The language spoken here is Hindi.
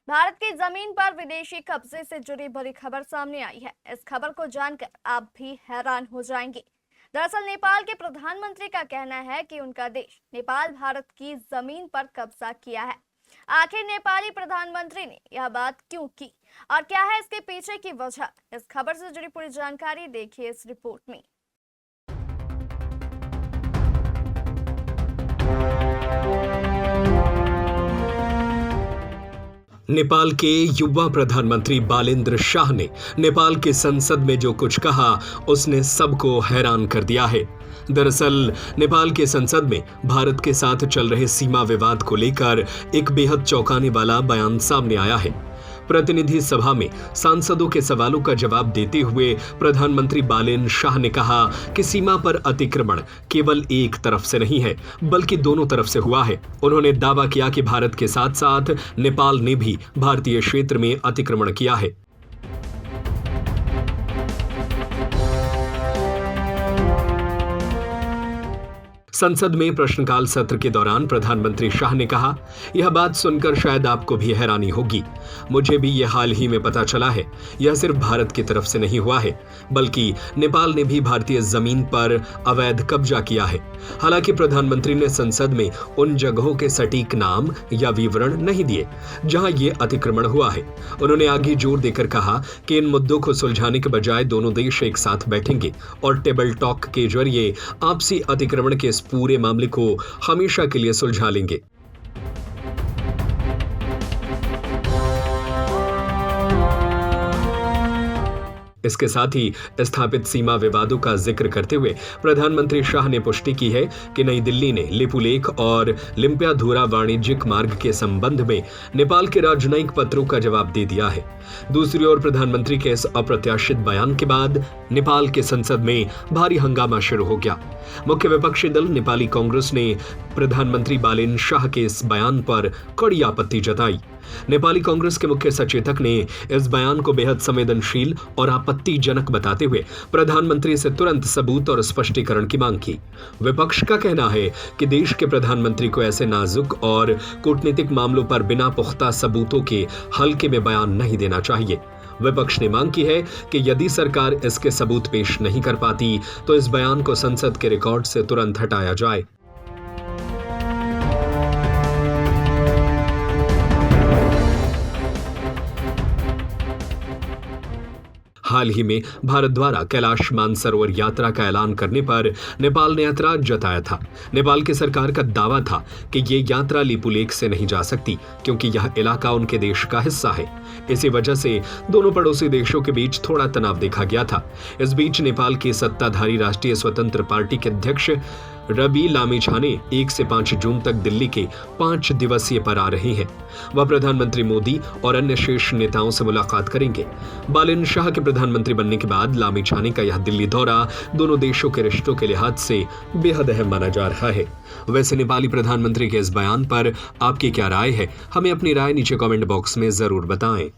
भारत की जमीन पर विदेशी कब्जे से जुड़ी बड़ी खबर सामने आई है। इस खबर को जानकर आप भी हैरान हो जाएंगे। दरअसल नेपाल के प्रधानमंत्री का कहना है कि उनका देश नेपाल भारत की जमीन पर कब्जा किया है। आखिर नेपाली प्रधानमंत्री ने यह बात क्यों की और क्या है इसके पीछे की वजह, इस खबर से जुड़ी पूरी जानकारी देखिए इस रिपोर्ट में। नेपाल के युवा प्रधानमंत्री बालेन्द्र शाह ने नेपाल की संसद में जो कुछ कहा उसने सबको हैरान कर दिया है। दरअसल नेपाल के संसद में भारत के साथ चल रहे सीमा विवाद को लेकर एक बेहद चौंकाने वाला बयान सामने आया है। प्रतिनिधि सभा में सांसदों के सवालों का जवाब देते हुए प्रधानमंत्री बालेन्द्र शाह ने कहा कि सीमा पर अतिक्रमण केवल एक तरफ से नहीं है बल्कि दोनों तरफ से हुआ है। उन्होंने दावा किया कि भारत के साथ साथ नेपाल ने भी भारतीय क्षेत्र में अतिक्रमण किया है। संसद में प्रश्नकाल सत्र के दौरान प्रधानमंत्री शाह ने कहा, यह बात सुनकर शायद आपको भी हैरानी होगी। मुझे भी यह हाल ही में पता चला है। यह सिर्फ भारत की तरफ से नहीं हुआ है बल्कि नेपाल ने भी भारतीय जमीन पर अवैध कब्जा किया है। हालांकि प्रधानमंत्री ने संसद में उन जगहों के सटीक नाम या विवरण नहीं दिए जहां ये अतिक्रमण हुआ है। उन्होंने आगे जोर देकर कहा कि इन मुद्दों को सुलझाने के बजाय दोनों देश एक साथ बैठेंगे और टेबल टॉक के जरिए आपसी अतिक्रमण के पूरे मामले को हमेशा के लिए सुलझा लेंगे। इसके साथ ही स्थापित सीमा विवादों का जिक्र करते हुए प्रधानमंत्री शाह ने पुष्टि की है कि नई दिल्ली ने लिपुलेख और लिम्पियाधुरा वाणिज्यिक मार्ग के संबंध में नेपाल के राजनयिक पत्रों का जवाब दे दिया है। दूसरी ओर प्रधानमंत्री के इस अप्रत्याशित बयान के बाद नेपाल के संसद में भारी हंगामा शुरू हो गया। मुख्य विपक्षी दल नेपाली कांग्रेस ने प्रधानमंत्री बालेन्द्र शाह के इस बयान पर कड़ी आपत्ति जताई। नेपाली कांग्रेस के मुख्य सचेतक ने इस बयान को बेहद संवेदनशील और आपत्तिजनक बताते हुए प्रधानमंत्री से तुरंत सबूत और स्पष्टीकरण की मांग की। विपक्ष का कहना है कि देश के प्रधानमंत्री को ऐसे नाजुक और कूटनीतिक मामलों पर बिना पुख्ता सबूतों के हल्के में बयान नहीं देना चाहिए। विपक्ष ने मांग की है कि यदि सरकार इसके सबूत पेश नहीं कर पाती तो इस बयान को संसद के रिकॉर्ड से तुरंत हटाया जाए। हाल ही में भारत द्वारा कैलाश मानसरोवर यात्रा का ऐलान करने पर नेपाल ने ऐतराज जताया था। नेपाल की सरकार का दावा था कि ये यात्रा लिपुलेख से नहीं जा सकती क्योंकि यह इलाका उनके देश का हिस्सा है। इसी वजह से दोनों पड़ोसी देशों के बीच थोड़ा तनाव देखा गया था। इस बीच नेपाल की सत्ताधारी राष्ट्रीय स्वतंत्र पार्टी के अध्यक्ष रवि लामिछाने 1 से 5 जून तक दिल्ली के 5 दिवसीय पर आ रहे हैं। वह प्रधानमंत्री मोदी और अन्य शीर्ष नेताओं से मुलाकात करेंगे। बालेन्द्र शाह के प्रधानमंत्री बनने के बाद लामिछाने का यह दिल्ली दौरा दोनों देशों के रिश्तों के लिहाज से बेहद अहम माना जा रहा है। वैसे नेपाली प्रधानमंत्री के इस बयान पर आपकी क्या राय है? हमें अपनी राय नीचे कमेंट बॉक्स में जरूर बताएं।